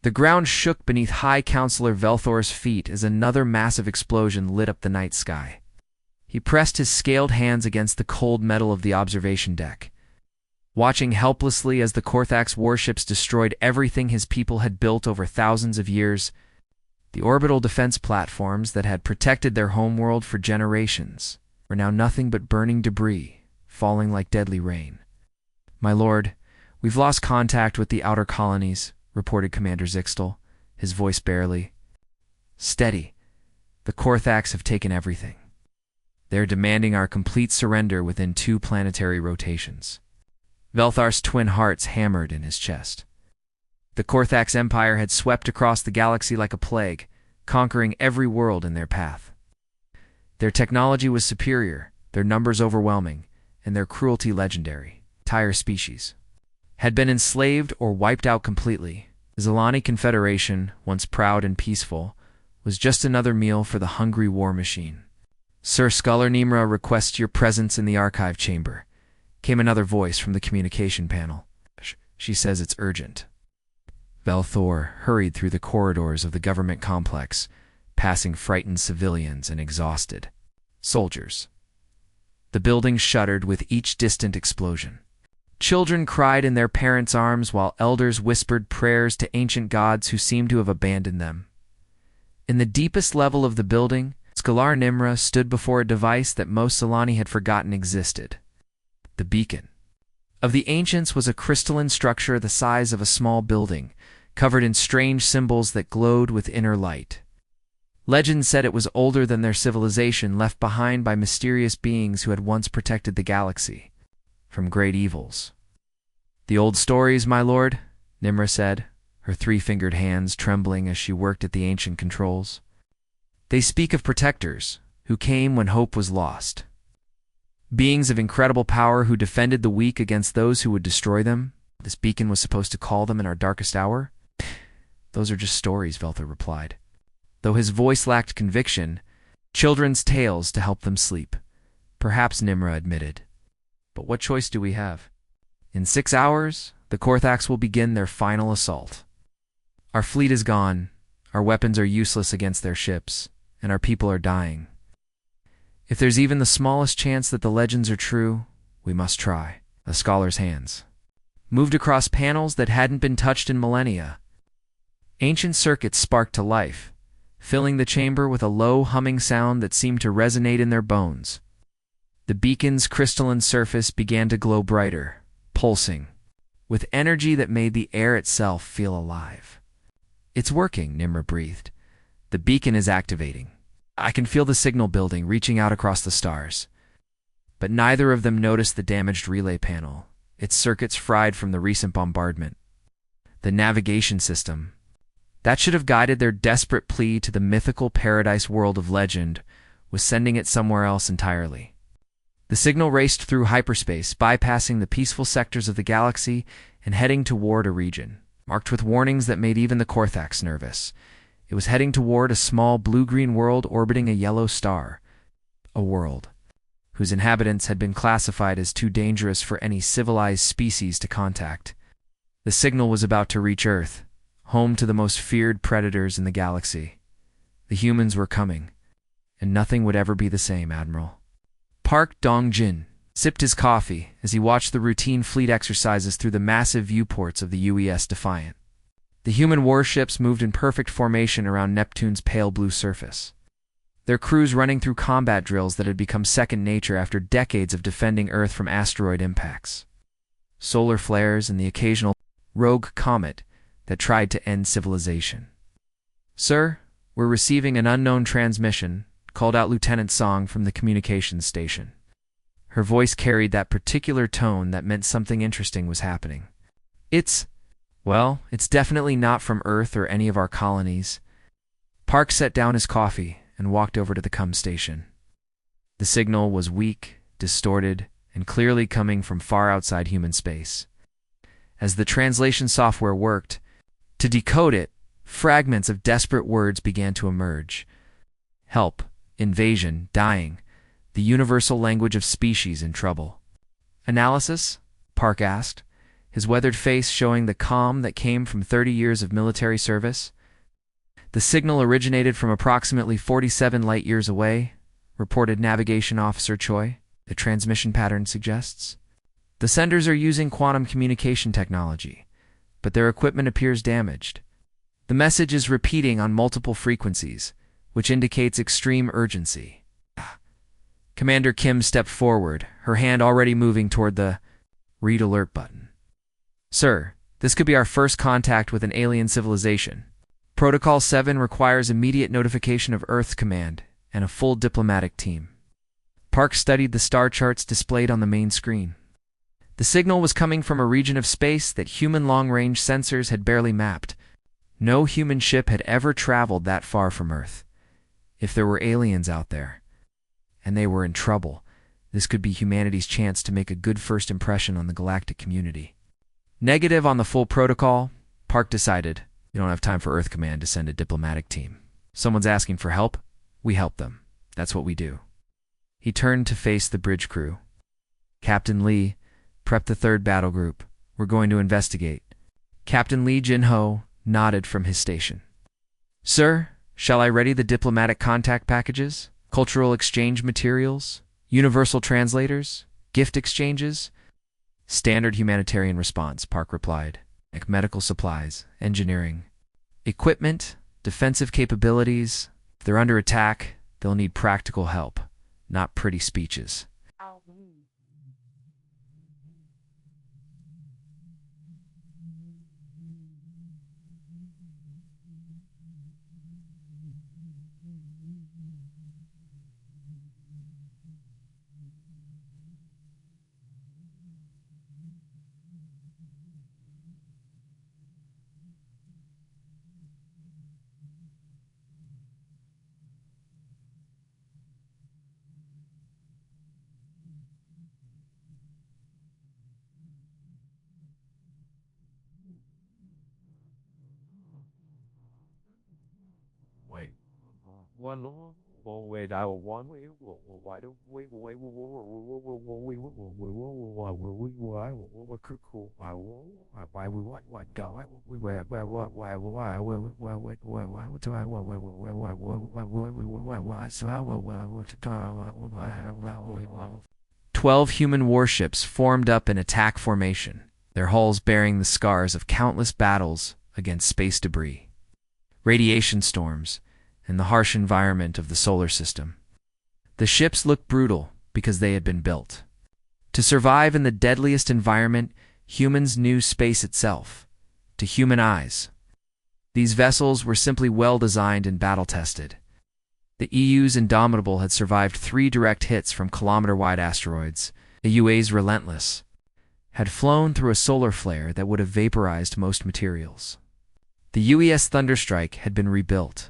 The ground shook beneath High Counselor Velthor's feet as another massive explosion lit up the night sky. He pressed his scaled hands against the cold metal of the observation deck, watching helplessly as the Korthax warships destroyed everything his people had built over thousands of years. The orbital defense platforms that had protected their homeworld for generations were now nothing but burning debris, falling like deadly rain. "My lord, we've lost contact with the outer colonies," reported Commander Zixtel, his voice barely steady. "The Korthax have taken everything. They're demanding our complete surrender within 2 planetary rotations." Velthar's twin hearts hammered in his chest. The Korthax Empire had swept across the galaxy like a plague, conquering every world in their path. Their technology was superior, their numbers overwhelming, and their cruelty legendary. Entire species had been enslaved or wiped out completely. The Zilani Confederation, once proud and peaceful, was just another meal for the hungry war machine. "Sir Scholar Nimra requests your presence in the archive chamber," came another voice from the communication panel. "She says it's urgent." Velthor hurried through the corridors of the government complex, passing frightened civilians and exhausted soldiers. The building shuddered with each distant explosion. Children cried in their parents' arms while elders whispered prayers to ancient gods who seemed to have abandoned them. In the deepest level of the building, Scholar Nimra stood before a device that most Zilani had forgotten existed. The beacon of the ancients was a crystalline structure the size of a small building, covered in strange symbols that glowed with inner light. Legend said it was older than their civilization left behind by mysterious beings who had once protected the galaxy from great evils. "The old stories, my lord," Nimra said, her 3-fingered hands trembling as she worked at the ancient controls. "They speak of protectors who came when hope was lost. Beings of incredible power who defended the weak against those who would destroy them. This beacon was supposed to call them in our darkest hour?" "Those are just stories," Velthor replied. Though his voice lacked conviction, children's tales to help them sleep. "Perhaps," Nimra admitted. "But what choice do we have? In 6 hours, the Korthax will begin their final assault. Our fleet is gone, our weapons are useless against their ships, and our people are dying. If there's even the smallest chance that the legends are true, we must try." The scholar's hands moved across panels that hadn't been touched in millennia. Ancient circuits sparked to life, filling the chamber with a low humming sound that seemed to resonate in their bones. The beacon's crystalline surface began to glow brighter, pulsing, with energy that made the air itself feel alive. "It's working," Nimra breathed. "The beacon is activating. I can feel the signal building, reaching out across the stars." But neither of them noticed the damaged relay panel, its circuits fried from the recent bombardment. The navigation system that should have guided their desperate plea to the mythical paradise world of legend was sending it somewhere else entirely. The signal raced through hyperspace, bypassing the peaceful sectors of the galaxy and heading toward a region marked with warnings that made even the Korthax nervous. It was heading toward a small blue-green world orbiting a yellow star, a world whose inhabitants had been classified as too dangerous for any civilized species to contact. The signal was about to reach Earth, home to the most feared predators in the galaxy. The humans were coming, and nothing would ever be the same, Admiral. Park Dong-jin sipped his coffee as he watched the routine fleet exercises through the massive viewports of the UES Defiant. The human warships moved in perfect formation around Neptune's pale blue surface, their crews running through combat drills that had become second nature after decades of defending Earth from asteroid impacts, solar flares, and the occasional rogue comet that tried to end civilization. "Sir, we're receiving an unknown transmission," called out Lieutenant Song from the communications station. Her voice carried that particular tone that meant something interesting was happening. It's definitely not from Earth or any of our colonies." Park set down his coffee and walked over to the comm station. The signal was weak, distorted, and clearly coming from far outside human space. As the translation software worked to decode it, fragments of desperate words began to emerge. Help, invasion, dying, the universal language of species in trouble. "Analysis?" Park asked, his weathered face showing the calm that came from 30 years of military service. The signal originated from approximately 47 light-years away, reported Navigation Officer Choi, the transmission pattern suggests. The senders are using quantum communication technology, but their equipment appears damaged. The message is repeating on multiple frequencies, which indicates extreme urgency. Commander Kim stepped forward, her hand already moving toward the Read Alert button. Sir, this could be our first contact with an alien civilization. Protocol 7 requires immediate notification of Earth's command and a full diplomatic team. Park studied the star charts displayed on the main screen. The signal was coming from a region of space that human long-range sensors had barely mapped. No human ship had ever traveled that far from Earth. If there were aliens out there, and they were in trouble, this could be humanity's chance to make a good first impression on the galactic community. Negative on the full protocol, Park decided, we don't have time for Earth Command to send a diplomatic team. Someone's asking for help, we help them. That's what we do. He turned to face the bridge crew. Captain Lee, prep the third battle group. We're going to investigate. Captain Lee Jin-ho nodded from his station. Sir, shall I ready the diplomatic contact packages? Cultural exchange materials? Universal translators? Gift exchanges? Standard humanitarian response, Park replied. Like medical supplies, engineering, equipment, defensive capabilities. If they're under attack, they'll need practical help, not pretty speeches. 12 human warships formed up in attack formation, their hulls bearing the scars of countless battles against space debris, radiation storms, and the harsh environment of the solar system. The ships looked brutal because they had been built. To survive in the deadliest environment, humans knew space itself, to human eyes. These vessels were simply well-designed and battle-tested. The EU's Indomitable had survived 3 direct hits from kilometer-wide asteroids. The UA's Relentless had flown through a solar flare that would have vaporized most materials. The UES Thunderstrike had been rebuilt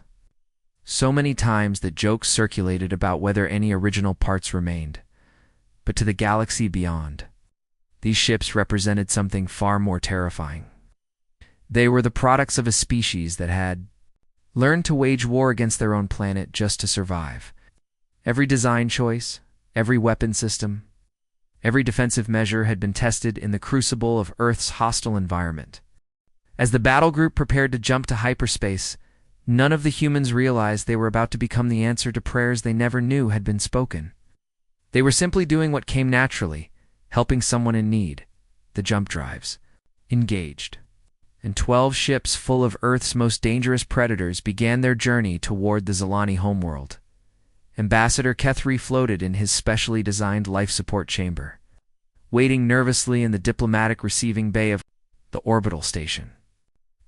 so many times that jokes circulated about whether any original parts remained. But to the galaxy beyond, these ships represented something far more terrifying. They were the products of a species that had learned to wage war against their own planet just to survive. Every design choice, every weapon system, every defensive measure had been tested in the crucible of Earth's hostile environment. As the battle group prepared to jump to hyperspace, none of the humans realized they were about to become the answer to prayers they never knew had been spoken. They were simply doing what came naturally, helping someone in need. The jump drives engaged, and 12 ships full of Earth's most dangerous predators began their journey toward the Zilani homeworld. Ambassador Kethri floated in his specially designed life support chamber, waiting nervously in the diplomatic receiving bay of the orbital station.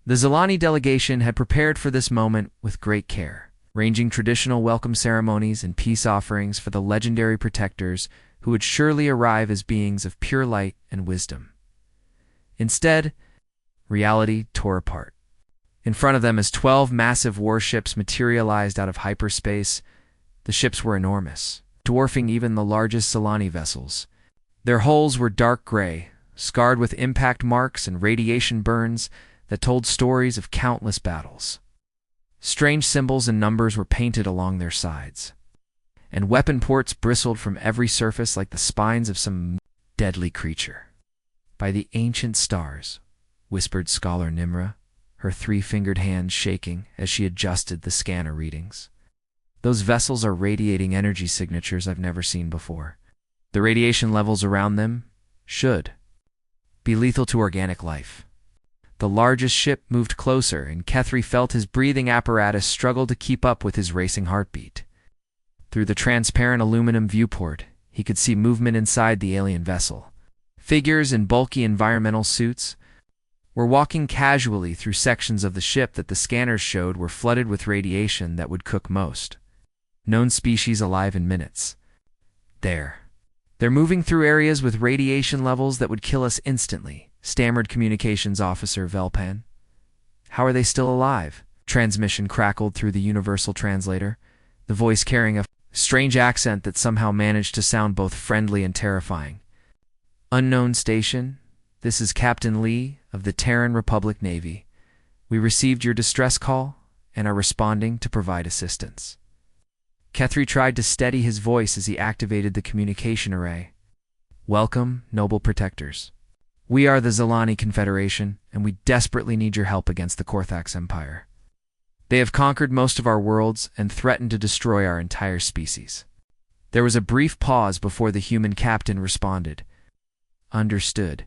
The Zilani delegation had prepared for this moment with great care, arranging traditional welcome ceremonies and peace offerings for the legendary protectors who would surely arrive as beings of pure light and wisdom. Instead, reality tore apart. In front of them, as 12 massive warships materialized out of hyperspace, the ships were enormous, dwarfing even the largest Zilani vessels. Their hulls were dark gray, scarred with impact marks and radiation burns that told stories of countless battles. Strange symbols and numbers were painted along their sides, and weapon ports bristled from every surface like the spines of some deadly creature. By the ancient stars, whispered Scholar Nimra, her three-fingered hands shaking as she adjusted the scanner readings. Those vessels are radiating energy signatures I've never seen before. The radiation levels around them should be lethal to organic life. The largest ship moved closer, and Kethri felt his breathing apparatus struggle to keep up with his racing heartbeat. Through the transparent aluminum viewport, he could see movement inside the alien vessel. Figures in bulky environmental suits were walking casually through sections of the ship that the scanners showed were flooded with radiation that would cook most known species alive in minutes. They're moving through areas with radiation levels that would kill us instantly, stammered Communications Officer Velpan. How are they still alive? Transmission crackled through the universal translator, the voice carrying a strange accent that somehow managed to sound both friendly and terrifying. Unknown station, this is Captain Lee of the Terran Republic Navy. We received your distress call and are responding to provide assistance. Kethri tried to steady his voice as he activated the communication array. Welcome, noble protectors. We are the Zilani Confederation, and we desperately need your help against the Korthax Empire. They have conquered most of our worlds and threatened to destroy our entire species. There was a brief pause before the human captain responded. Understood.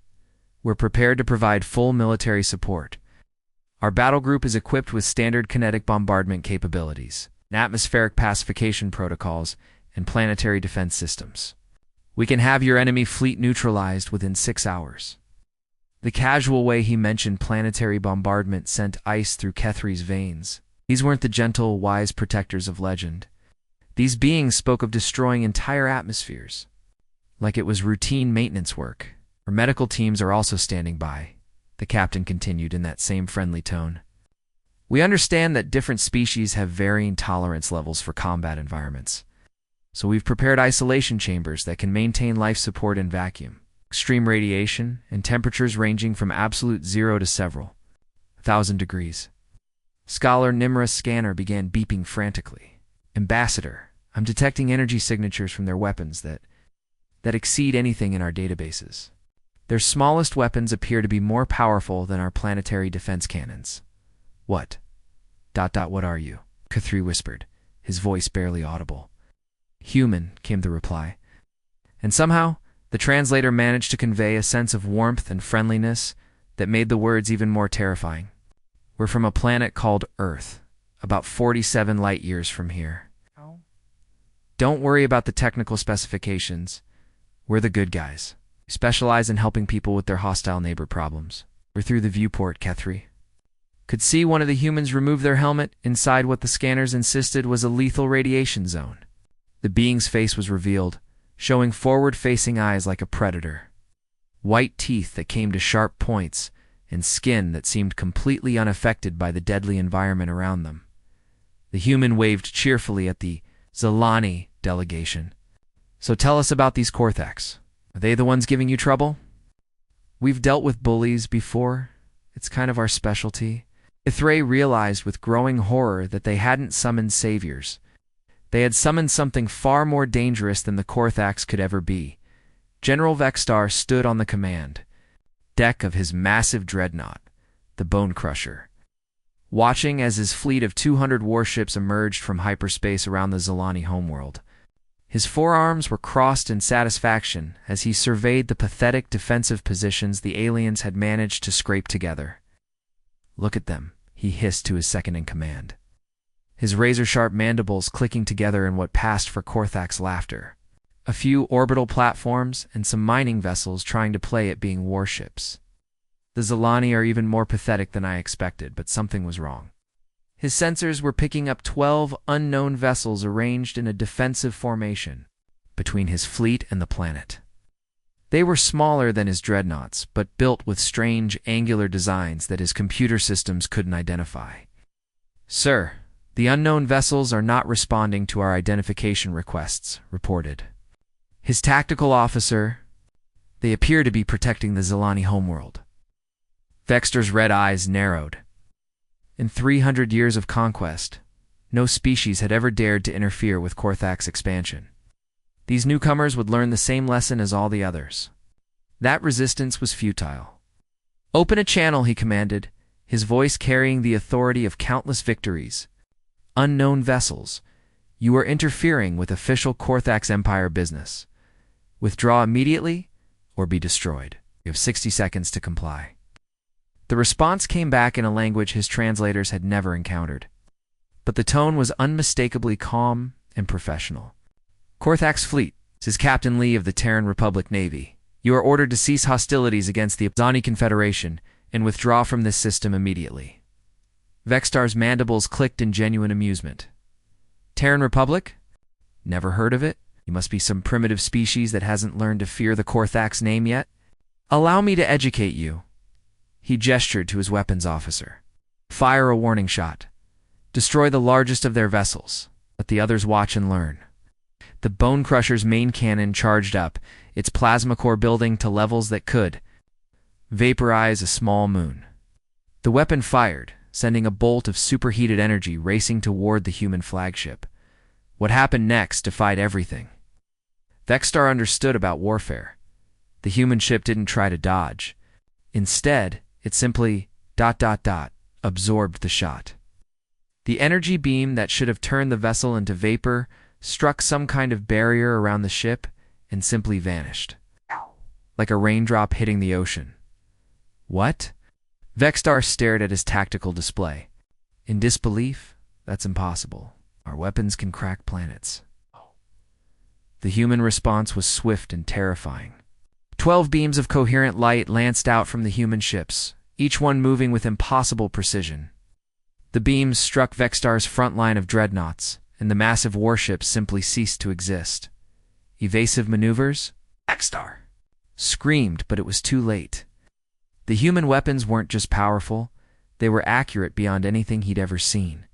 We're prepared to provide full military support. Our battle group is equipped with standard kinetic bombardment capabilities, atmospheric pacification protocols, and planetary defense systems. We can have your enemy fleet neutralized within 6 hours. The casual way he mentioned planetary bombardment sent ice through Kethri's veins. These weren't the gentle, wise protectors of legend. These beings spoke of destroying entire atmospheres, like it was routine maintenance work. Our medical teams are also standing by, the captain continued in that same friendly tone. We understand that different species have varying tolerance levels for combat environments, so we've prepared isolation chambers that can maintain life support in vacuum, extreme radiation, and temperatures ranging from absolute 0 to several 1,000 degrees. Scholar Nimra's scanner began beeping frantically. Ambassador, I'm detecting energy signatures from their weapons that exceed anything in our databases. Their smallest weapons appear to be more powerful than our planetary defense cannons. What? What are you? Kethri whispered, his voice barely audible. Human, came the reply. And somehow, the translator managed to convey a sense of warmth and friendliness that made the words even more terrifying. We're from a planet called Earth, about 47 light years from here. Don't worry about the technical specifications. We're the good guys. We specialize in helping people with their hostile neighbor problems. We're through the viewport, Kethri. Could see one of the humans remove their helmet inside what the scanners insisted was a lethal radiation zone. The being's face was revealed, showing forward-facing eyes like a predator. White teeth that came to sharp points, and skin that seemed completely unaffected by the deadly environment around them. The human waved cheerfully at the Zilani delegation. So tell us about these Korthax. Are they the ones giving you trouble? We've dealt with bullies before. It's kind of our specialty. Ithray realized with growing horror that they hadn't summoned saviors. They had summoned something far more dangerous than the Korthax could ever be. General Vexstar stood on the command deck of his massive dreadnought, the Bone Crusher, watching as his fleet of 200 warships emerged from hyperspace around the Zilani homeworld. His forearms were crossed in satisfaction as he surveyed the pathetic defensive positions the aliens had managed to scrape together. Look at them, he hissed to his second-in-command, his razor-sharp mandibles clicking together in what passed for Korthax laughter. A few orbital platforms and some mining vessels trying to play at being warships. The Zilani are even more pathetic than I expected, but something was wrong. His sensors were picking up 12 unknown vessels arranged in a defensive formation between his fleet and the planet. They were smaller than his dreadnoughts, but built with strange, angular designs that his computer systems couldn't identify. Sir, the unknown vessels are not responding to our identification requests, reported his tactical officer. They appear to be protecting the Zilani homeworld. Vexter's red eyes narrowed. In 300 years of conquest, no species had ever dared to interfere with Korthax expansion. These newcomers would learn the same lesson as all the others. That resistance was futile. "Open a channel," he commanded, his voice carrying the authority of countless victories. "Unknown vessels, you are interfering with official Korthax Empire business. Withdraw immediately or be destroyed. You have 60 seconds to comply." The response came back in a language his translators had never encountered. But the tone was unmistakably calm and professional. "Korthax Fleet, this is Captain Lee of the Terran Republic Navy. You are ordered to cease hostilities against the Zani Confederation and withdraw from this system immediately." Vextar's mandibles clicked in genuine amusement. "Terran Republic? Never heard of it? You must be some primitive species that hasn't learned to fear the Korthax name yet. Allow me to educate you." He gestured to his weapons officer. "Fire a warning shot. Destroy the largest of their vessels. Let the others watch and learn." The Bone Crusher's main cannon charged up, its plasma core building to levels that could vaporize a small moon. The weapon fired, sending a bolt of superheated energy racing toward the human flagship. What happened next defied everything. Vextar understood about warfare. The human ship didn't try to dodge. Instead, it simply ... absorbed the shot. The energy beam that should have turned the vessel into vapor struck some kind of barrier around the ship and simply vanished. Like a raindrop hitting the ocean. "What?" Vextar stared at his tactical display. In disbelief, "That's impossible. Our weapons can crack planets." The human response was swift and terrifying. 12 beams of coherent light lanced out from the human ships, each one moving with impossible precision. The beams struck Vextar's front line of dreadnoughts, and the massive warships simply ceased to exist. Evasive maneuvers? Vextar screamed, but it was too late. The human weapons weren't just powerful, they were accurate beyond anything he'd ever seen.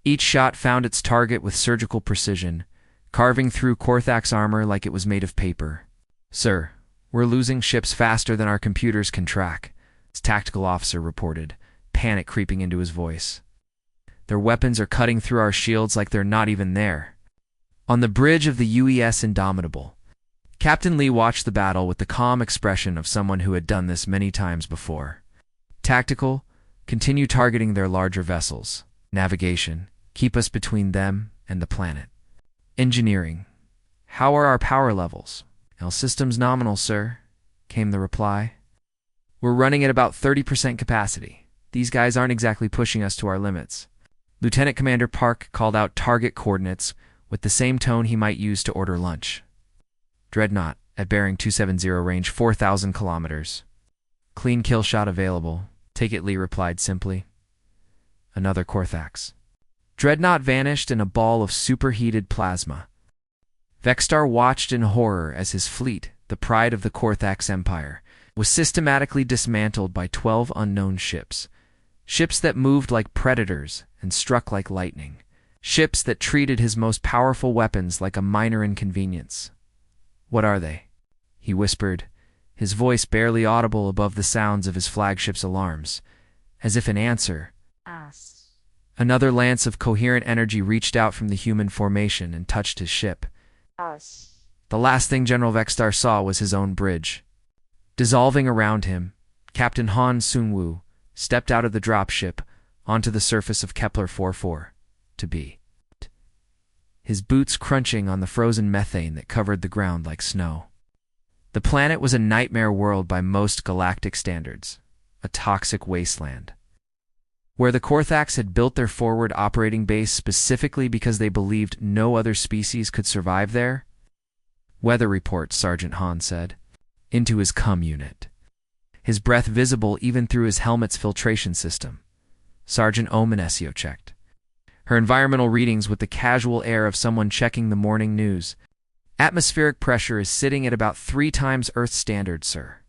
Each shot found its target with surgical precision, carving through Korthax armor like it was made of paper. "Sir, we're losing ships faster than our computers can track," his tactical officer reported, panic creeping into his voice. "Their weapons are cutting through our shields like they're not even there." On the bridge of the UES Indomitable, Captain Lee watched the battle with the calm expression of someone who had done this many times before. Tactical, continue targeting their larger vessels. Navigation, keep us between them and the planet. Engineering, how are our power levels? "All systems nominal, sir," came the reply. "We're running at about 30% capacity. These guys aren't exactly pushing us to our limits." Lieutenant Commander Park called out target coordinates with the same tone he might use to order lunch. "Dreadnought, at bearing 270, range 4,000 kilometers. Clean kill shot available. Take it," Lee replied simply. Another Korthax. Dreadnought vanished in a ball of superheated plasma. Vextar watched in horror as his fleet, the pride of the Korthax Empire, was systematically dismantled by 12 unknown ships. Ships that moved like predators and struck like lightning. Ships that treated his most powerful weapons like a minor inconvenience. "What are they?" he whispered, his voice barely audible above the sounds of his flagship's alarms, as if in answer. Us. Another lance of coherent energy reached out from the human formation and touched his ship. Us. The last thing General Vextar saw was his own bridge. Dissolving around him, Captain Han Sunwoo stepped out of the dropship onto the surface of Kepler 44, to be. His boots crunching on the frozen methane that covered the ground like snow. The planet was a nightmare world by most galactic standards, a toxic wasteland. Where the Korthax had built their forward operating base specifically because they believed no other species could survive there? "Weather report," Sergeant Han said, into his cum unit, his breath visible even through his helmet's filtration system. Sergeant Omanesio checked her environmental readings with the casual air of someone checking the morning news. "Atmospheric pressure is sitting at about 3 times Earth standard, sir.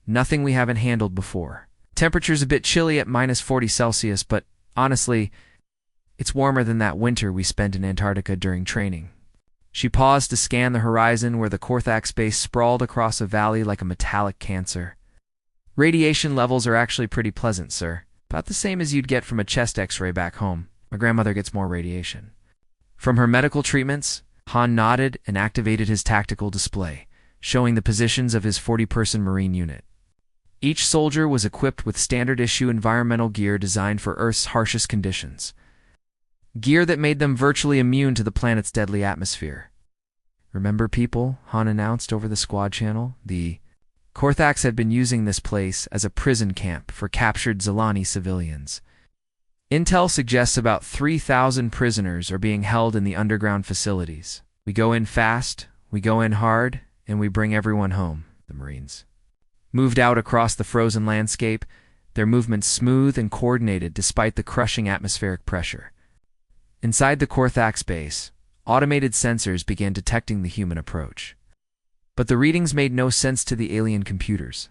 Nothing we haven't handled before. Temperature's a bit chilly at -40°C, but honestly, it's warmer than that winter we spent in Antarctica during training." She paused to scan the horizon where the Korthax base sprawled across a valley like a metallic cancer. "Radiation levels are actually pretty pleasant, sir. About the same as you'd get from a chest x-ray back home. My grandmother gets more radiation." From her medical treatments, Han nodded and activated his tactical display, showing the positions of his 40-person Marine unit. Each soldier was equipped with standard-issue environmental gear designed for Earth's harshest conditions. Gear that made them virtually immune to the planet's deadly atmosphere. "Remember, people," Han announced over the squad channel, the Korthax had been using this place as a prison camp for captured Zilani civilians. Intel suggests about 3,000 prisoners are being held in the underground facilities. "We go in fast, we go in hard, and we bring everyone home," the Marines moved out across the frozen landscape, their movements smooth and coordinated despite the crushing atmospheric pressure. Inside the Korthax base, automated sensors began detecting the human approach. But the readings made no sense to the alien computers.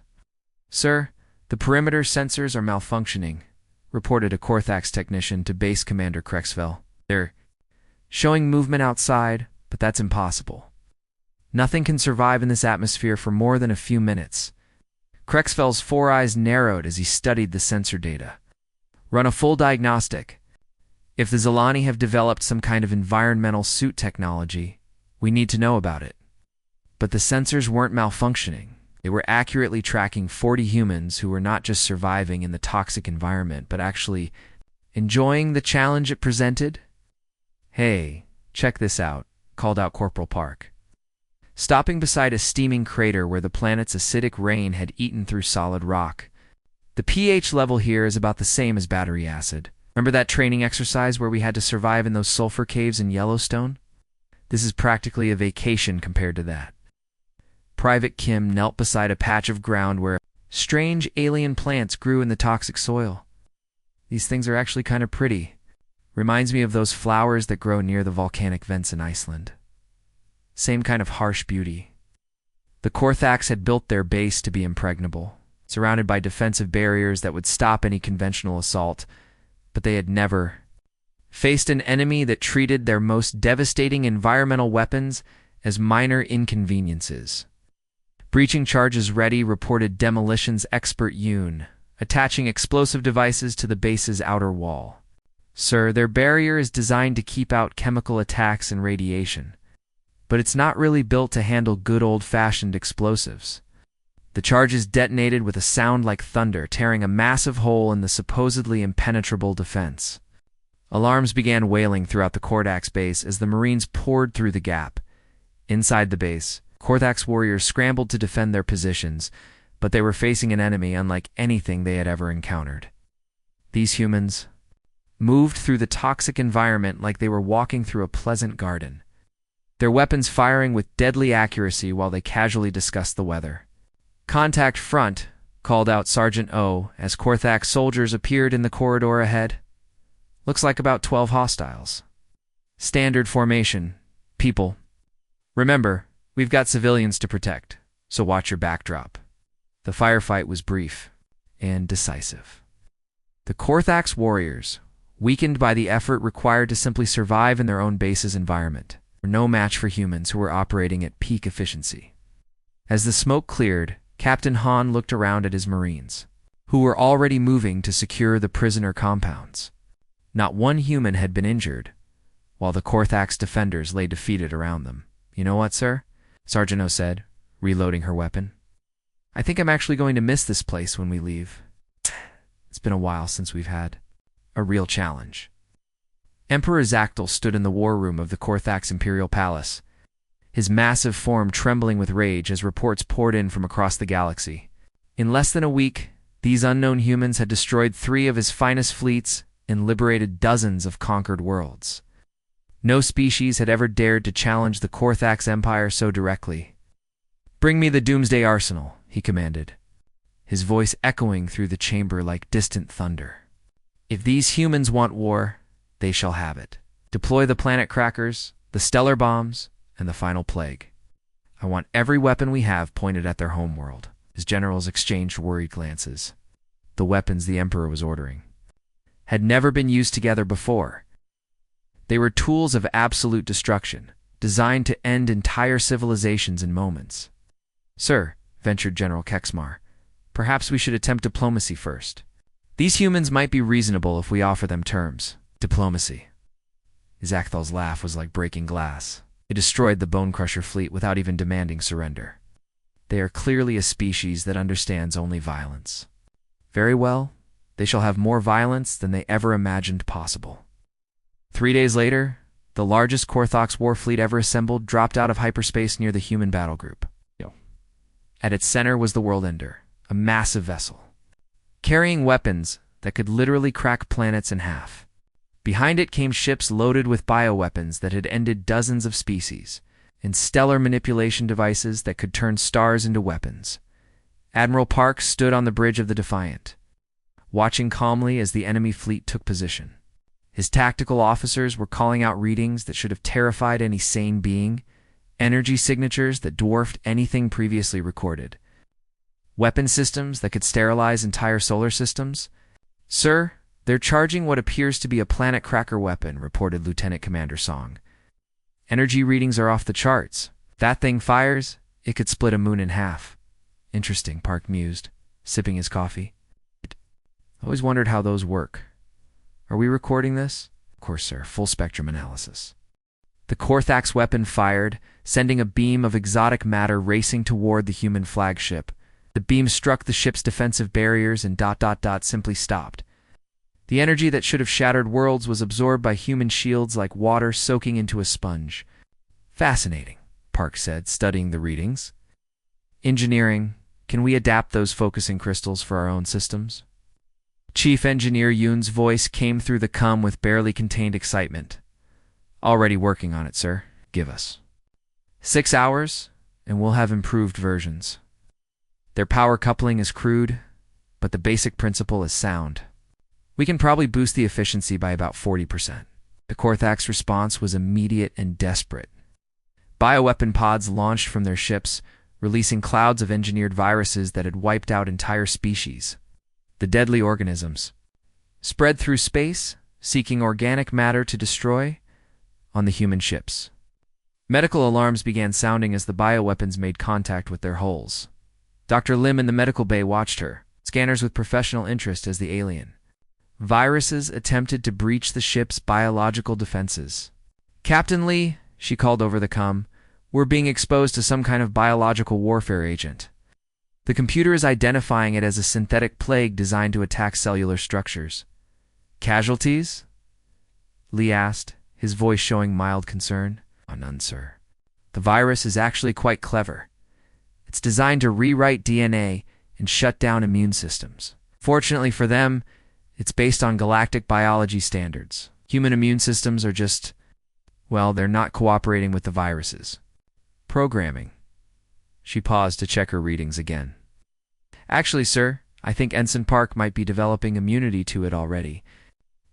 "Sir, the perimeter sensors are malfunctioning," reported a Korthax technician to Base Commander Krexfell. "They're showing movement outside, but that's impossible. Nothing can survive in this atmosphere for more than a few minutes." Krexfell's four eyes narrowed as he studied the sensor data. "Run a full diagnostic. If the Zilani have developed some kind of environmental suit technology, we need to know about it." But the sensors weren't malfunctioning. They were accurately tracking 40 humans who were not just surviving in the toxic environment, but actually enjoying the challenge it presented. "Hey, check this out," called out Corporal Park, stopping beside a steaming crater where the planet's acidic rain had eaten through solid rock. "The pH level here is about the same as battery acid. Remember that training exercise where we had to survive in those sulfur caves in Yellowstone? This is practically a vacation compared to that." Private Kim knelt beside a patch of ground where strange alien plants grew in the toxic soil. "These things are actually kind of pretty. Reminds me of those flowers that grow near the volcanic vents in Iceland. Same kind of harsh beauty." The Korthax had built their base to be impregnable, surrounded by defensive barriers that would stop any conventional assault, but they had never faced an enemy that treated their most devastating environmental weapons as minor inconveniences. "Breaching charges ready," reported demolitions expert Yoon, attaching explosive devices to the base's outer wall. "Sir, their barrier is designed to keep out chemical attacks and radiation, but it's not really built to handle good old-fashioned explosives." The charges detonated with a sound like thunder, tearing a massive hole in the supposedly impenetrable defense. Alarms began wailing throughout the Korthax base as the Marines poured through the gap. Inside the base, Korthax warriors scrambled to defend their positions, but they were facing an enemy unlike anything they had ever encountered. These humans moved through the toxic environment like they were walking through a pleasant garden, their weapons firing with deadly accuracy while they casually discussed the weather. "Contact front," called out Sergeant O as Korthax soldiers appeared in the corridor ahead. "Looks like about 12 hostiles. Standard formation, people. Remember, we've got civilians to protect, so watch your backdrop." The firefight was brief and decisive. The Korthax warriors, weakened by the effort required to simply survive in their own base's environment, were no match for humans who were operating at peak efficiency. As the smoke cleared, Captain Han looked around at his Marines, who were already moving to secure the prisoner compounds. Not one human had been injured, while the Korthax defenders lay defeated around them. "You know what, sir?" Sergeant O said, reloading her weapon. "I think I'm actually going to miss this place when we leave. It's been a while since we've had a real challenge." Emperor Zactyl stood in the war room of the Korthax Imperial Palace, his massive form trembling with rage as reports poured in from across the galaxy. In less than a week, these unknown humans had destroyed 3 of his finest fleets and liberated dozens of conquered worlds. No species had ever dared to challenge the Korthax Empire so directly. "Bring me the Doomsday Arsenal," he commanded, his voice echoing through the chamber like distant thunder. "If these humans want war, they shall have it. Deploy the planet crackers, the stellar bombs, and the final plague. I want every weapon we have pointed at their homeworld." His generals exchanged worried glances. The weapons the Emperor was ordering had never been used together before. They were tools of absolute destruction, designed to end entire civilizations in moments. "Sir," ventured General Kexmar, "perhaps we should attempt diplomacy first. These humans might be reasonable if we offer them terms." "Diplomacy." Zacthal's laugh was like breaking glass. It destroyed the Bone Crusher fleet without even demanding surrender. They are clearly a species that understands only violence. Very well, they shall have more violence than they ever imagined possible. 3 days later, the largest Korthox war fleet ever assembled dropped out of hyperspace near the human battle group. At its center was the World Ender, a massive vessel, carrying weapons that could literally crack planets in half. Behind it came ships loaded with bioweapons that had ended dozens of species, and stellar manipulation devices that could turn stars into weapons. Admiral Park stood on the bridge of the Defiant, watching calmly as the enemy fleet took position. His tactical officers were calling out readings that should have terrified any sane being, energy signatures that dwarfed anything previously recorded, weapon systems that could sterilize entire solar systems. "Sir, they're charging what appears to be a planet cracker weapon," reported Lieutenant Commander Song. "Energy readings are off the charts. If that thing fires, it could split a moon in half." "Interesting," Park mused, sipping his coffee. "I always wondered how those work. Are we recording this?" "Of course, sir. Full spectrum analysis." The Korthax weapon fired, sending a beam of exotic matter racing toward the human flagship. The beam struck the ship's defensive barriers and ... simply stopped. The energy that should have shattered worlds was absorbed by human shields like water soaking into a sponge. "Fascinating," Park said, studying the readings. "Engineering, can we adapt those focusing crystals for our own systems?" Chief Engineer Yoon's voice came through the com with barely contained excitement. "Already working on it, sir. Give us 6 hours, and we'll have improved versions. Their power coupling is crude, but the basic principle is sound. We can probably boost the efficiency by about 40%. The Korthax response was immediate and desperate. Bioweapon pods launched from their ships, releasing clouds of engineered viruses that had wiped out entire species. The deadly organisms spread through space, seeking organic matter to destroy on the human ships. Medical alarms began sounding as the bioweapons made contact with their hulls. Dr. Lim in the medical bay watched her, scanners with professional interest as the alien. Viruses attempted to breach the ship's biological defenses. "Captain Lee," she called over the comm, "we're being exposed to some kind of biological warfare agent. The computer is identifying it as a synthetic plague designed to attack cellular structures." "Casualties?" Lee asked, his voice showing mild concern. "Oh, none, sir. The virus is actually quite clever. It's designed to rewrite DNA and shut down immune systems. Fortunately for them, it's based on galactic biology standards. Human immune systems are just, well, they're not cooperating with the viruses. Programming." She paused to check her readings again. "Actually, sir, I think Ensign Park might be developing immunity to it already.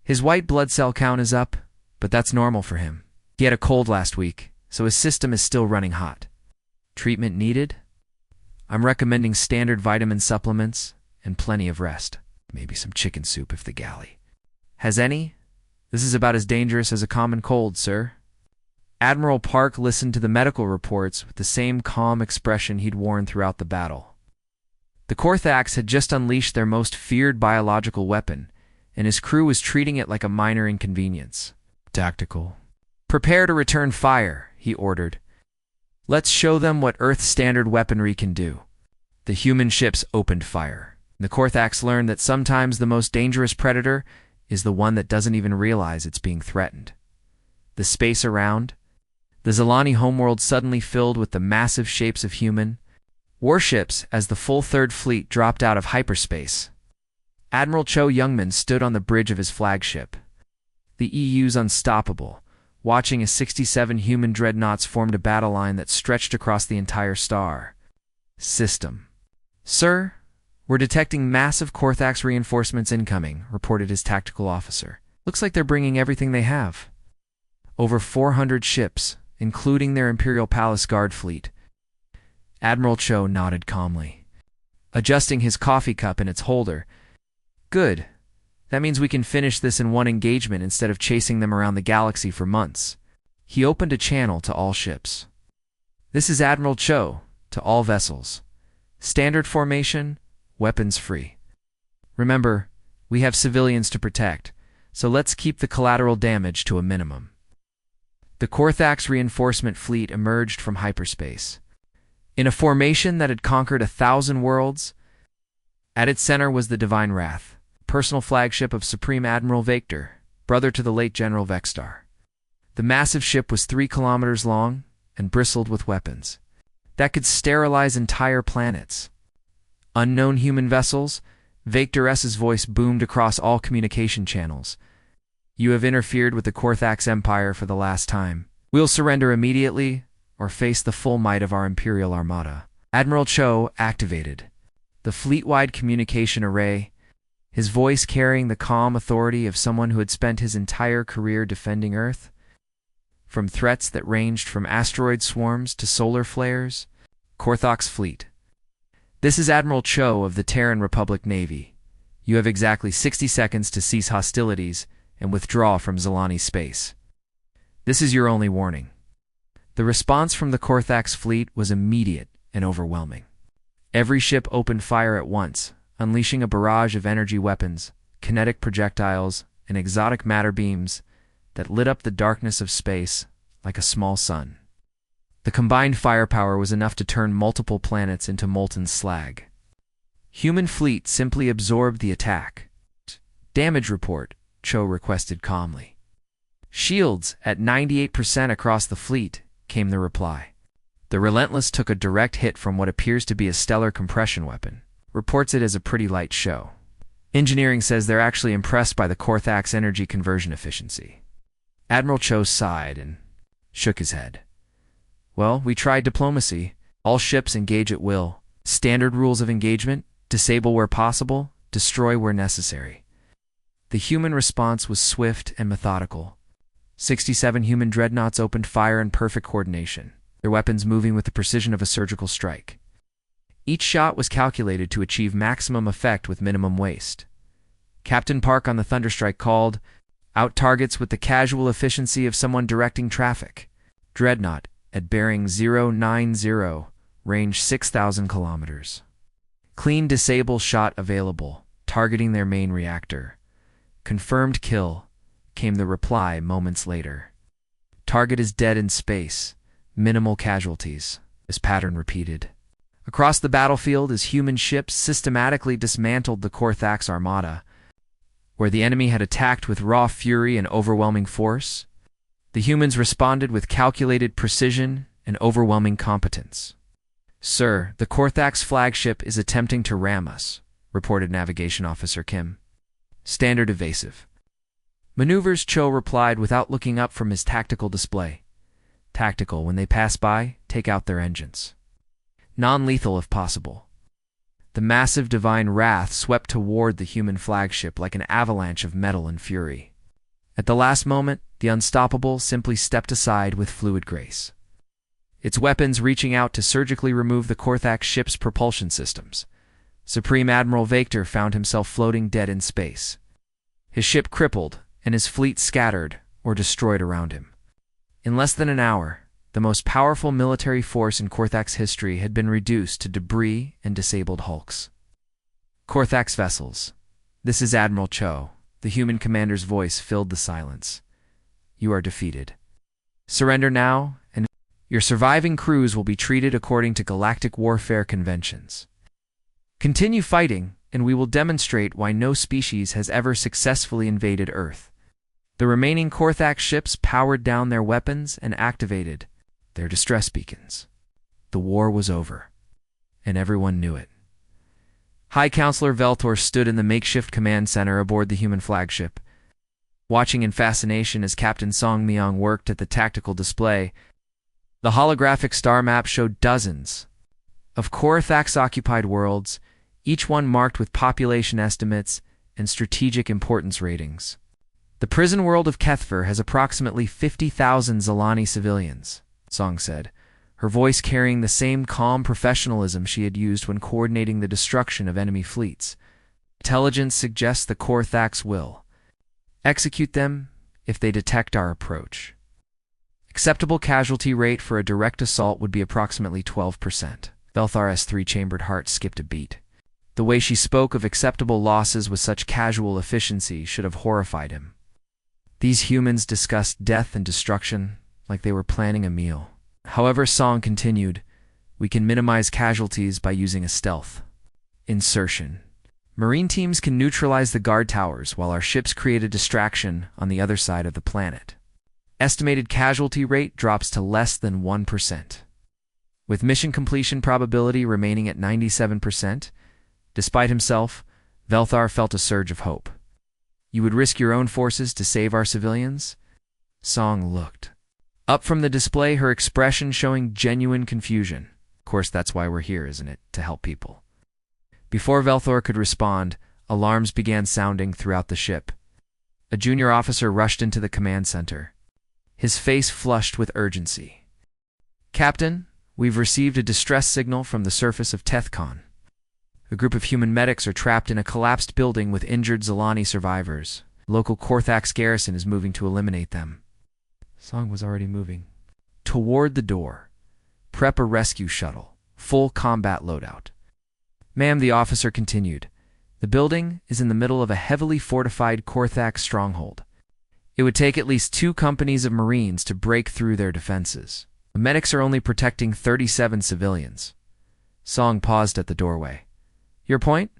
His white blood cell count is up, but that's normal for him. He had a cold last week, so his system is still running hot. Treatment needed? I'm recommending standard vitamin supplements and plenty of rest. Maybe some chicken soup if the galley has any. This is about as dangerous as a common cold, sir." Admiral Park listened to the medical reports with the same calm expression he'd worn throughout the battle. The Korthax had just unleashed their most feared biological weapon, and his crew was treating it like a minor inconvenience. "Tactical. Prepare to return fire," he ordered. "Let's show them what Earth-standard weaponry can do." The human ships opened fire. The Korthax learned that sometimes the most dangerous predator is the one that doesn't even realize it's being threatened. The space around, the Zalani homeworld suddenly filled with the massive shapes of human warships as the full Third Fleet dropped out of hyperspace. Admiral Cho Youngman stood on the bridge of his flagship, the EU's Unstoppable, watching as 67 human dreadnoughts formed a battle line that stretched across the entire star system. "Sir, we're detecting massive Korthax reinforcements incoming," reported his tactical officer. "Looks like they're bringing everything they have. Over 400 ships, including their Imperial Palace Guard fleet." Admiral Cho nodded calmly, adjusting his coffee cup in its holder. "Good. That means we can finish this in one engagement instead of chasing them around the galaxy for months." He opened a channel to all ships. "This is Admiral Cho, to all vessels. Standard formation, weapons free. Remember, we have civilians to protect, so let's keep the collateral damage to a minimum." The Korthax reinforcement fleet emerged from hyperspace. In a formation that had conquered 1,000 worlds, at its center was the Divine Wrath, personal flagship of Supreme Admiral Vector, brother to the late General Vextar. The massive ship was 3 kilometers long and bristled with weapons that could sterilize entire planets. Unknown human vessels, Vector S's voice boomed across all communication channels. You have interfered with the Korthax Empire for the last time. We'll surrender immediately or face the full might of our Imperial Armada. Admiral Cho activated the fleet-wide communication array, his voice carrying the calm authority of someone who had spent his entire career defending Earth. From threats that ranged from asteroid swarms to solar flares, Korthax Fleet. This is Admiral Cho of the Terran Republic Navy. You have exactly 60 seconds to cease hostilities and withdraw from Zalani space. This is your only warning. The response from the Korthax fleet was immediate and overwhelming. Every ship opened fire at once, unleashing a barrage of energy weapons, kinetic projectiles, and exotic matter beams that lit up the darkness of space like a small sun. The combined firepower was enough to turn multiple planets into molten slag. Human fleet simply absorbed the attack. Damage report, Cho requested calmly. Shields at 98% across the fleet, came the reply. The Relentless took a direct hit from what appears to be a stellar compression weapon. Reports it as a pretty light show. Engineering says they're actually impressed by the Korthax energy conversion efficiency. Admiral Cho sighed and shook his head. Well, we tried diplomacy. All ships engage at will. Standard rules of engagement: disable where possible, destroy where necessary. The human response was swift and methodical. 67 human dreadnoughts opened fire in perfect coordination, their weapons moving with the precision of a surgical strike. Each shot was calculated to achieve maximum effect with minimum waste. Captain Park on the Thunderstrike called out targets with the casual efficiency of someone directing traffic. Dreadnought at bearing 090, range 6,000 kilometers. Clean disable shot available, targeting their main reactor. Confirmed kill, came the reply moments later. Target is dead in space. Minimal casualties. This pattern repeated. Across the battlefield as human ships systematically dismantled the Korthax Armada, where the enemy had attacked with raw fury and overwhelming force, the humans responded with calculated precision and overwhelming competence. Sir, the Korthax flagship is attempting to ram us, reported Navigation Officer Kim. Standard evasive. Maneuvers, Cho replied without looking up from his tactical display. Tactical: when they pass by, take out their engines. Non-lethal if possible. The massive Divine Wrath swept toward the human flagship like an avalanche of metal and fury. At the last moment, the Unstoppable simply stepped aside with fluid grace. Its weapons reaching out to surgically remove the Korthax ship's propulsion systems. Supreme Admiral Vector found himself floating dead in space. His ship crippled, and his fleet scattered or destroyed around him. In less than an hour, the most powerful military force in Korthax history had been reduced to debris and disabled hulks. Korthax vessels. This is Admiral Cho. The human commander's voice filled the silence. You are defeated. Surrender now, and your surviving crews will be treated according to galactic warfare conventions. Continue fighting, and we will demonstrate why no species has ever successfully invaded Earth. The remaining Korthax ships powered down their weapons and activated their distress beacons. The war was over, and everyone knew it. High Counselor Veltor stood in the makeshift command center aboard the human flagship, watching in fascination as Captain Song Myung worked at the tactical display. The holographic star map showed dozens of Korthax-occupied worlds, each one marked with population estimates and strategic importance ratings. The prison world of Kethver has approximately 50,000 Zalani civilians, Song said, her voice carrying the same calm professionalism she had used when coordinating the destruction of enemy fleets. Intelligence suggests the Korthax will execute them if they detect our approach. Acceptable casualty rate for a direct assault would be approximately 12%. Velthar's three-chambered heart skipped a beat. The way she spoke of acceptable losses with such casual efficiency should have horrified him. These humans discussed death and destruction like they were planning a meal. However, Song continued, We can minimize casualties by using a stealth. Insertion. Marine teams can neutralize the guard towers while our ships create a distraction on the other side of the planet. Estimated casualty rate drops to less than 1%. With mission completion probability remaining at 97%, despite himself, Velthar felt a surge of hope. You would risk your own forces to save our civilians? Song looked up from the display, her expression showing genuine confusion. Of course, that's why we're here, isn't it? To help people. Before Velthor could respond, alarms began sounding throughout the ship. A junior officer rushed into the command center, his face flushed with urgency. Captain, we've received a distress signal from the surface of Tethcon. A group of human medics are trapped in a collapsed building with injured Zalani survivors. Local Korthax garrison is moving to eliminate them. Song was already moving toward the door. Prep a rescue shuttle. Full combat loadout. Ma'am, the officer continued. The building is in the middle of a heavily fortified Korthax stronghold. It would take at least 2 companies of Marines to break through their defenses. The medics are only protecting 37 civilians. Song paused at the doorway. Your point?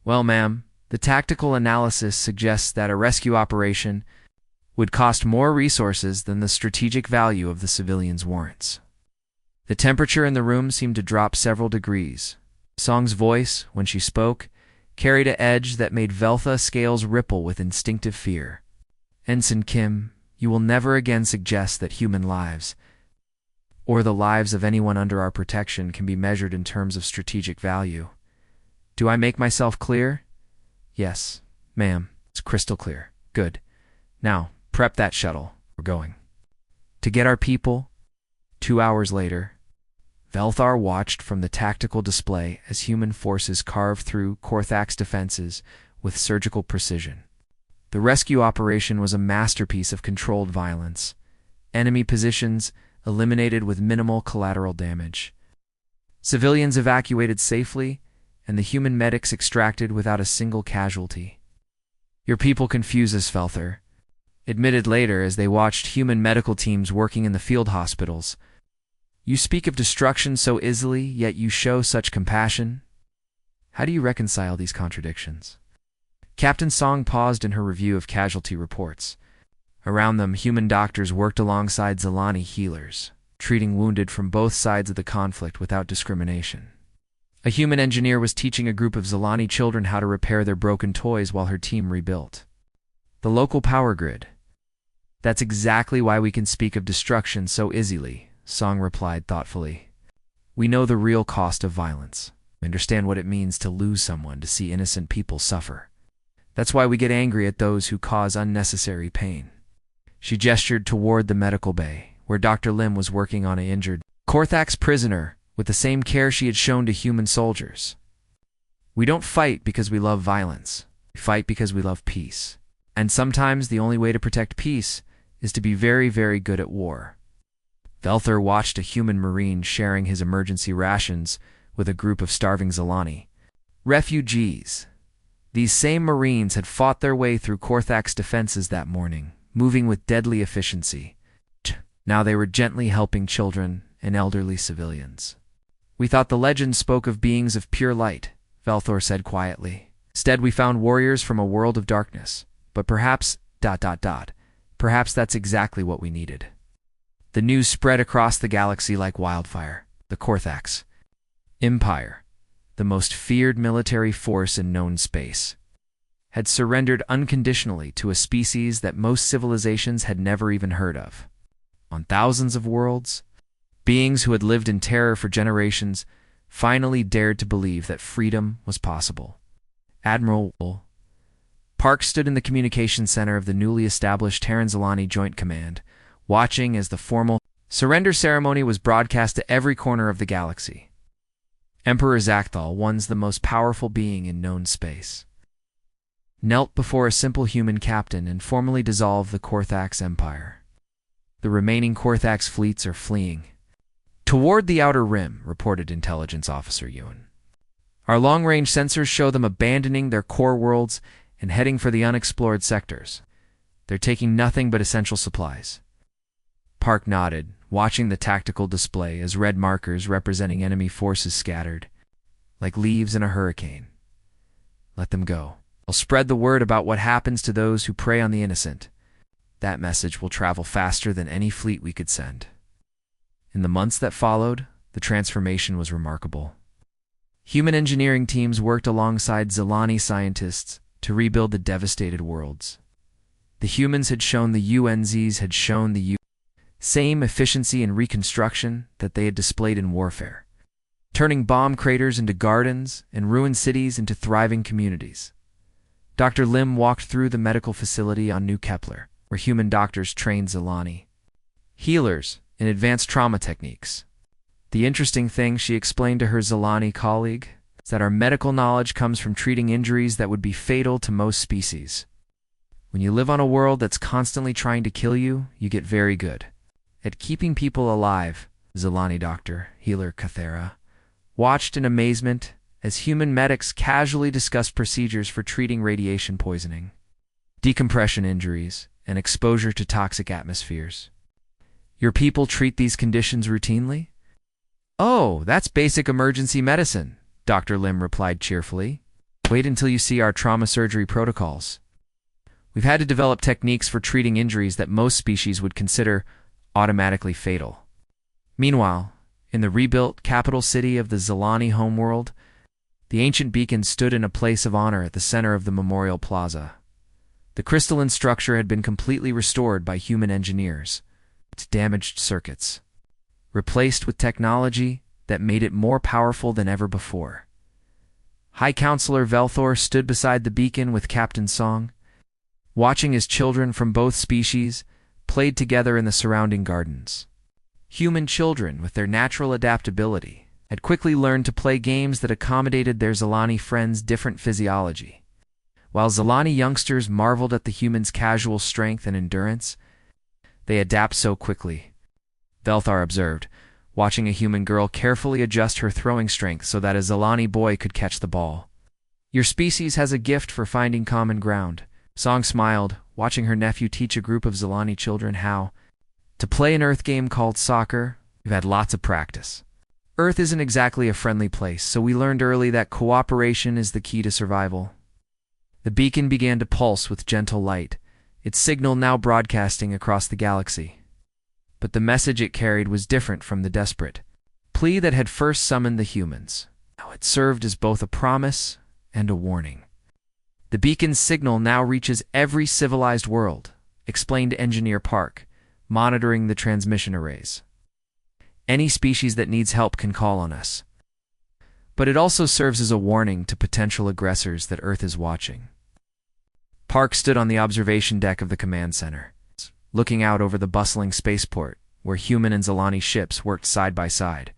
Well, ma'am, the tactical analysis suggests that a rescue operation would cost more resources than the strategic value of the civilians warrants. The temperature in the room seemed to drop several degrees. Song's voice, when she spoke, carried an edge that made Veltha scales ripple with instinctive fear. Ensign Kim, you will never again suggest that human lives, or the lives of anyone under our protection, can be measured in terms of strategic value. Do I make myself clear? Yes, ma'am, it's crystal clear. Good. Now, prep that shuttle. We're going. To get our people. 2 hours later, Velthar watched from the tactical display as human forces carved through Korthax defenses with surgical precision. The rescue operation was a masterpiece of controlled violence. Enemy positions eliminated with minimal collateral damage. Civilians evacuated safely, and the human medics extracted without a single casualty. Your people confuse us, Velthar, admitted later as they watched human medical teams working in the field hospitals. You speak of destruction so easily, yet you show such compassion. How do you reconcile these contradictions? Captain Song paused in her review of casualty reports. Around them, human doctors worked alongside Zalani healers, treating wounded from both sides of the conflict without discrimination. A human engineer was teaching a group of Zalani children how to repair their broken toys while her team rebuilt the local power grid. That's exactly why we can speak of destruction so easily, Song replied thoughtfully. We know the real cost of violence. We understand what it means to lose someone, to see innocent people suffer. That's why we get angry at those who cause unnecessary pain. She gestured toward the medical bay, where Dr. Lim was working on an injured Korthax prisoner with the same care she had shown to human soldiers. We don't fight because we love violence. We fight because we love peace. And sometimes the only way to protect peace is to be very, very good at war. Velthar watched a human marine sharing his emergency rations with a group of starving Zalani. Refugees. These same marines had fought their way through Korthax defenses that morning, moving with deadly efficiency. Now they were gently helping children and elderly civilians. We thought the legend spoke of beings of pure light, Velthor said quietly. Instead, we found warriors from a world of darkness. But perhaps, perhaps that's exactly what we needed. The news spread across the galaxy like wildfire. The Korthax Empire, the most feared military force in known space, had surrendered unconditionally to a species that most civilizations had never even heard of. On thousands of worlds, beings who had lived in terror for generations finally dared to believe that freedom was possible. Admiral Park stood in the communications center of the newly established Terran-Zalani Joint Command, watching as the formal surrender ceremony was broadcast to every corner of the galaxy. Emperor Zakthal, once the most powerful being in known space, knelt before a simple human captain and formally dissolved the Korthax Empire. The remaining Korthax fleets are fleeing toward the Outer Rim, reported Intelligence Officer Yun. Our long-range sensors show them abandoning their core worlds and heading for the unexplored sectors. They're taking nothing but essential supplies. Park nodded. watching the tactical display as red markers representing enemy forces scattered, like leaves in a hurricane. Let them go. They'll spread the word about what happens to those who prey on the innocent. That message will travel faster than any fleet we could send. In the months that followed, the transformation was remarkable. Human engineering teams worked alongside Zilani scientists to rebuild the devastated worlds. The humans had shown the UNZs had shown the same efficiency in reconstruction that they had displayed in warfare, turning bomb craters into gardens and ruined cities into thriving communities. Dr. Lim walked through the medical facility on New Kepler, where human doctors trained Zilani healers in advanced trauma techniques. The interesting thing, she explained to her Zilani colleague, is that our medical knowledge comes from treating injuries that would be fatal to most species. When you live on a world that's constantly trying to kill you, you get very good at keeping people alive. Zilani doctor, healer Kathera, watched in amazement as human medics casually discussed procedures for treating radiation poisoning, decompression injuries, and exposure to toxic atmospheres. Your people treat these conditions routinely? Oh, that's basic emergency medicine, Dr. Lim replied cheerfully. Wait until you see our trauma surgery protocols. We've had to develop techniques for treating injuries that most species would consider automatically fatal. Meanwhile, in the rebuilt capital city of the Zilani homeworld, the ancient beacon stood in a place of honor at the center of the memorial plaza. The crystalline structure had been completely restored by human engineers, its damaged circuits replaced with technology that made it more powerful than ever before. High Counselor Velthor stood beside the beacon with Captain Song, watching as children from both species played together in the surrounding gardens. Human children, with their natural adaptability, had quickly learned to play games that accommodated their Zilani friends' different physiology. While Zilani youngsters marveled at the humans' casual strength and endurance, they adapt so quickly, Velthar observed, watching a human girl carefully adjust her throwing strength so that a Zilani boy could catch the ball. Your species has a gift for finding common ground. Song smiled, watching her nephew teach a group of Zilani children how to play an Earth game called soccer. We've had lots of practice. Earth isn't exactly a friendly place, so we learned early that cooperation is the key to survival. The beacon began to pulse with gentle light, its signal now broadcasting across the galaxy. But the message it carried was different from the desperate plea that had first summoned the humans. Now it served as both a promise and a warning. The beacon's signal now reaches every civilized world, explained Engineer Park, monitoring the transmission arrays. Any species that needs help can call on us. But it also serves as a warning to potential aggressors that Earth is watching. Park stood on the observation deck of the command center, looking out over the bustling spaceport, where human and Zilani ships worked side by side.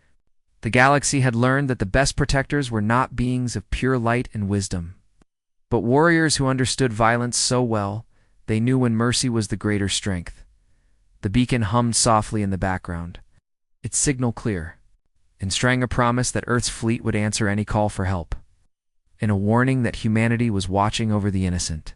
The galaxy had learned that the best protectors were not beings of pure light and wisdom, but warriors who understood violence so well, they knew when mercy was the greater strength. The beacon hummed softly in the background, its signal clear, ensuring a promise that Earth's fleet would answer any call for help, and a warning that humanity was watching over the innocent.